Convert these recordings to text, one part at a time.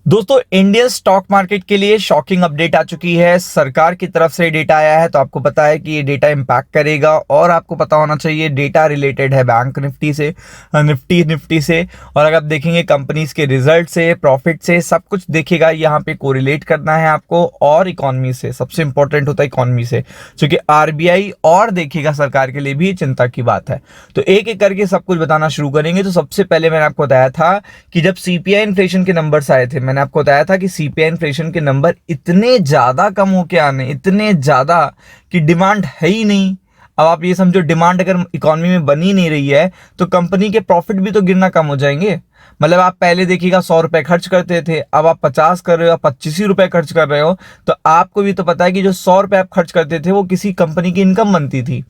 दोस्तों, Indian stock market के लिए शॉकिंग अपडेट आ चुकी है। सरकार की तरफ से डेटा आया है, तो आपको पता है कि ये डेटा इम्पैक्ट करेगा और आपको पता होना चाहिए डेटा रिलेटेड है बैंक निफ्टी से, निफ्टी से। और अगर आप देखेंगे कंपनीज के रिजल्ट से, प्रॉफिट से, सब कुछ देखेगा। यहाँ पे कोरिलेट करना है आपको और इकोनॉमी से, सबसे इंपॉर्टेंट होता है इकोनॉमी से, क्योंकि आरबीआई और देखेगा सरकार के लिए भी चिंता की बात है। तो एक एक करके सब कुछ बताना शुरू करेंगे। तो सबसे पहले मैंने आपको बताया था कि जब सीपीआई इन्फ्लेशन के नंबर्स आए थे, मैंने आपको बताया था कि सीपीआई इन्फ्लेशन के नंबर इतने ज्यादा कम होके आने, इतने ज्यादा कि डिमांड है ही नहीं। अब आप ये समझो, डिमांड अगर इकोनॉमी में बनी नहीं रही है तो कंपनी के प्रॉफिट भी तो गिरना कम हो जाएंगे। मतलब आप पहले देखिएगा 100 रुपए खर्च करते थे, अब आप 50 कर रहे हो, आप 25 ही रुपए खर्च कर रहे हो। तो आपको भी तो पता है कि जो 100 रुपए आप खर्च करते थे वो किसी कंपनी की इनकम बनती थी।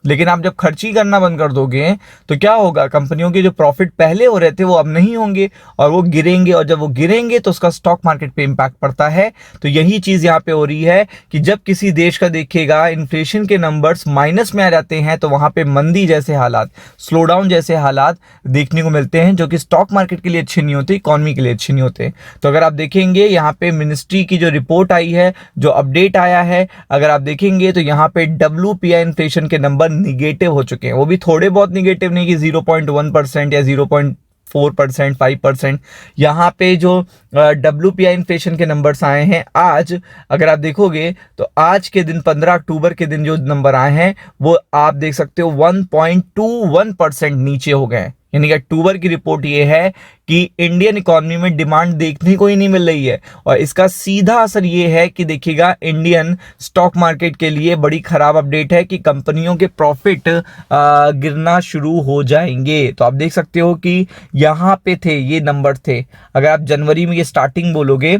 लेकिन आप जब खर्च ही करना बंद कर दोगे तो क्या होगा, कंपनियों के जो प्रॉफिट पहले हो रहे थे वो अब नहीं होंगे और वो गिरेंगे, और जब वो गिरेंगे तो उसका स्टॉक मार्केट पे इंपैक्ट पड़ता है। तो यही चीज यहाँ पे हो रही है कि जब किसी देश का देखिएगा इन्फ्लेशन के नंबर्स माइनस में आ जाते हैं तो वहां पे मंदी जैसे हालात, स्लो डाउन जैसे हालात देखने को मिलते हैं, जो कि स्टॉक मार्केट के लिए अच्छे नहीं होते, इकोनॉमी के लिए अच्छे नहीं होते। तो अगर आप देखेंगे यहाँ पे मिनिस्ट्री की जो रिपोर्ट आई है, जो अपडेट आया है, अगर आप देखेंगे तो यहाँ पे WPI इन्फ्लेशन के नंबर निगेटिव हो चुके हैं। वो भी थोड़े बहुत निगेटिव नहीं कि 0.1% या 0.4%, 5%। यहाँ पे जो WPI इन्फ्लेशन के नंबर्स आए हैं आज, अगर आप देखोगे तो आज के दिन 15 अक्टूबर के दिन जो नंबर आए हैं वो आप देख सकते हो 1.21% नीचे हो गए। यानी कि अक्टूबर की रिपोर्ट ये है कि इंडियन इकोनॉमी में डिमांड देखने को ही नहीं मिल रही है, और इसका सीधा असर ये है कि देखिएगा इंडियन स्टॉक मार्केट के लिए बड़ी खराब अपडेट है कि कंपनियों के प्रॉफिट गिरना शुरू हो जाएंगे। तो आप देख सकते हो कि यहाँ पे थे ये नंबर थे। अगर आप जनवरी में ये स्टार्टिंग बोलोगे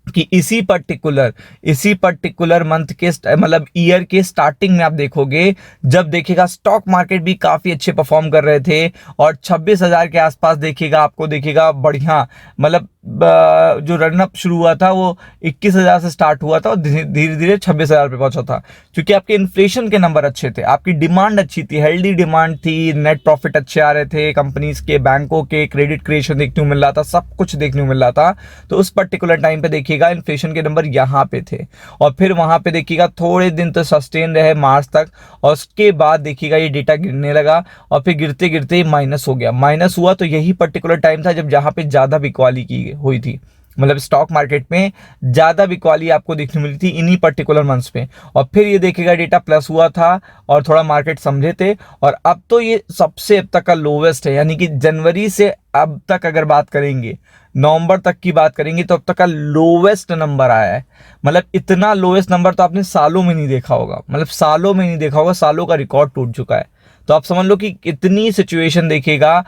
कि इसी पर्टिकुलर मंथ के मतलब ईयर के स्टार्टिंग में आप देखोगे, जब देखिएगा स्टॉक मार्केट भी काफी अच्छे परफॉर्म कर रहे थे और 26,000 के आसपास देखिएगा, आपको देखिएगा बढ़िया, मतलब जो रनअप शुरू हुआ था वो 21,000 से स्टार्ट हुआ था और धीरे धीरे 26,000 पे पहुंचा था, क्योंकि आपके इन्फ्लेशन के नंबर अच्छे थे, आपकी डिमांड अच्छी थी, हेल्दी डिमांड थी, नेट प्रॉफिट अच्छे आ रहे थे, कंपनीज के, बैंकों के क्रेडिट क्रिएशन देखने को मिल रहा था, सब कुछ देखने को मिल रहा था। तो उस पर्टिकुलर टाइम पे देखिएगा इन्फ्लेशन के नंबर यहाँ पे थे, और फिर वहां पे देखिएगा थोड़े दिन तो सस्टेन रहे मार्च तक, और उसके बाद देखिएगा ये डेटा गिरने लगा और फिर गिरते गिरते माइनस हो गया। माइनस हुआ तो यही पर्टिकुलर टाइम था जब जहां पे ज्यादा बिकवाली की हुई थी, मतलब स्टॉक मार्केट में ज्यादा बिकवाली आपको देखने मिली थी इन्हीं पर्टिकुलर मंथ्स पे। और फिर ये देखिएगा डेटा प्लस हुआ था और थोड़ा मार्केट समझे थे, और अब तो ये सबसे अब तक का लोवेस्ट है। यानी कि जनवरी से अब तक अगर बात करेंगे, नवंबर तक की बात करेंगे, तो अब तक का लोवेस्ट नंबर आया है। मतलब इतना लोवेस्ट नंबर तो आपने सालों में नहीं देखा होगा, मतलब सालों में नहीं देखा होगा, सालों का रिकॉर्ड टूट चुका है। तो आप समझ लो कि कितनी सिचुएशन देखिएगा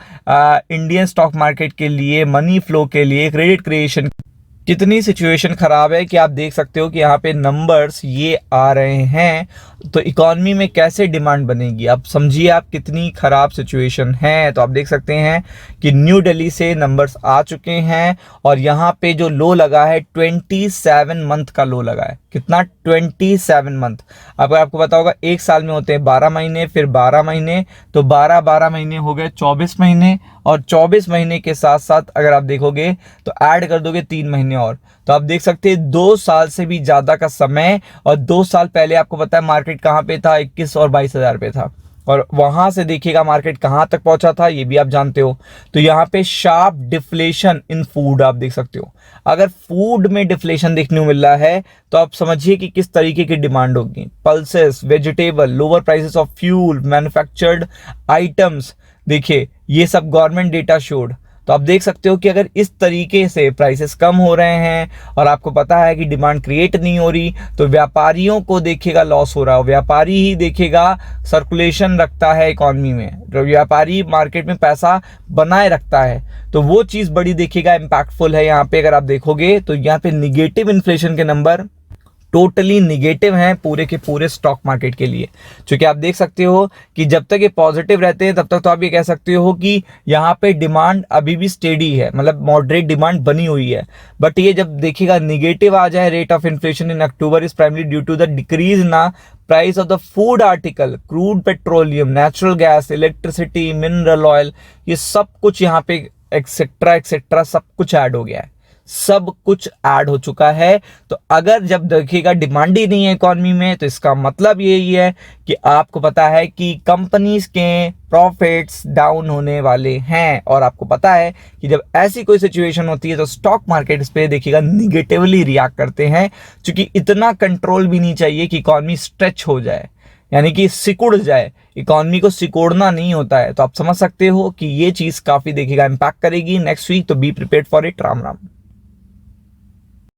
इंडियन स्टॉक मार्केट के लिए, मनी फ्लो के लिए, क्रेडिट क्रिएशन, कितनी सिचुएशन खराब है कि आप देख सकते हो कि यहाँ पे नंबर्स ये आ रहे हैं। तो इकोनॉमी में कैसे डिमांड बनेगी, आप समझिए आप कितनी खराब सिचुएशन है। तो आप देख सकते हैं कि न्यू दिल्ली से नंबर्स आ चुके हैं, और यहाँ पे जो लो लगा है 27 मंथ का लो लगा है। कितना? 27 मंथ। अब आपको पता होगा एक साल में होते हैं 12 महीने, फिर 12 महीने, तो 12 महीने हो गए 24 महीने, और 24 महीने के साथ साथ अगर आप देखोगे तो ऐड कर दोगे 3 महीने और, तो आप देख सकते हैं 2 साल से भी ज्यादा का समय। और 2 साल पहले आपको पता है मार्केट कहां पे था, 21 और 22,000 पे था, और वहां से देखिएगा मार्केट कहां तक पहुंचा था ये भी आप जानते हो। तो यहाँ पे शार्प डिफ्लेशन इन फूड आप देख सकते हो। अगर फूड में डिफ्लेशन देखने को मिल रहा है तो आप समझिए कि किस तरीके की डिमांड होगी। Pulses, vegetable, lower prices of fuel, manufactured items, देखिए ये सब गवर्नमेंट डेटा शोड। तो आप देख सकते हो कि अगर इस तरीके से प्राइसेस कम हो रहे हैं और आपको पता है कि डिमांड क्रिएट नहीं हो रही, तो व्यापारियों को देखेगा लॉस हो रहा है। व्यापारी ही देखेगा सर्कुलेशन रखता है इकोनॉमी में, तो व्यापारी मार्केट में पैसा बनाए रखता है, तो वो चीज बड़ी देखेगा इम्पैक्टफुल है। यहाँ पे अगर आप देखोगे तो यहाँ पे निगेटिव इन्फ्लेशन के नंबर टोटली निगेटिव हैं पूरे के पूरे स्टॉक मार्केट के लिए। क्योंकि आप देख सकते हो कि जब तक ये पॉजिटिव रहते हैं तब तक तो आप ये कह सकते हो कि यहाँ पे डिमांड अभी भी स्टेडी है, मतलब मॉडरेट डिमांड बनी हुई है। बट ये जब देखिएगा निगेटिव आ जाए rate of inflation in October is primary due to the decrease in price of the food article, crude petroleum, natural gas, electricity, mineral oil, ये सब कुछ यहाँ पे एक्सेट्रा एक्सेट्रा सब कुछ ऐड हो गया है। सब कुछ ऐड हो चुका है। तो अगर जब देखिएगा डिमांड ही नहीं है इकोनॉमी में, तो इसका मतलब यही है कि आपको पता है कि कंपनीज के प्रॉफिट्स डाउन होने वाले हैं। और आपको पता है कि जब ऐसी कोई सिचुएशन होती है तो स्टॉक मार्केट इस पे देखिएगा निगेटिवली रिएक्ट करते हैं, क्योंकि इतना कंट्रोल भी नहीं चाहिए कि इकोनॉमी स्ट्रेच हो जाए, यानी कि सिकुड़ जाए। इकोनॉमी को सिकोड़ना नहीं होता है। तो आप समझ सकते हो कि ये चीज काफी देखिएगा इम्पैक्ट करेगी नेक्स्ट वीक। तो be prepared for it. Ram Ram.